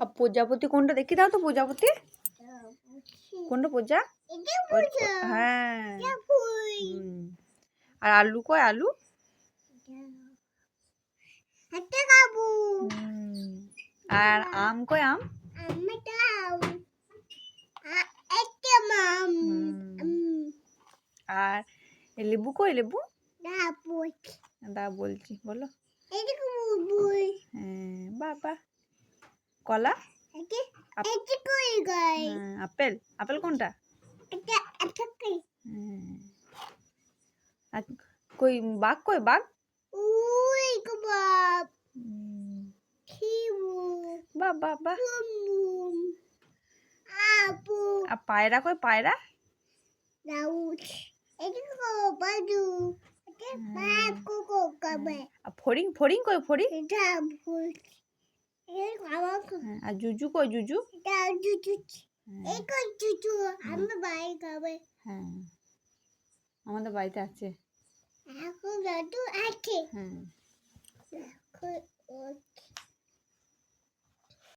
আর প্রজাপতি কোনটা দেখি দাও তো, প্রজাপতি কোনটা প্রজা? হ্যাঁ। আর আলু কই, আলু? আর আম কই, আম? আর লেবু কই, লেবু? দা বলছি, বলো। হ্যাঁ, বাবা। কলা? আপেল, আপেল কোনটা? আর কই বাঘ, কই বাঘ? বাহ বাহ বাহ। আর পায়রা কই, পায়রা? ফড়িং, ফড়িং কই, ফড়িং? আর জুজু কই, জুজু? হ্যাঁ, আমাদের বাড়িতে আছে। হ্যাঁ।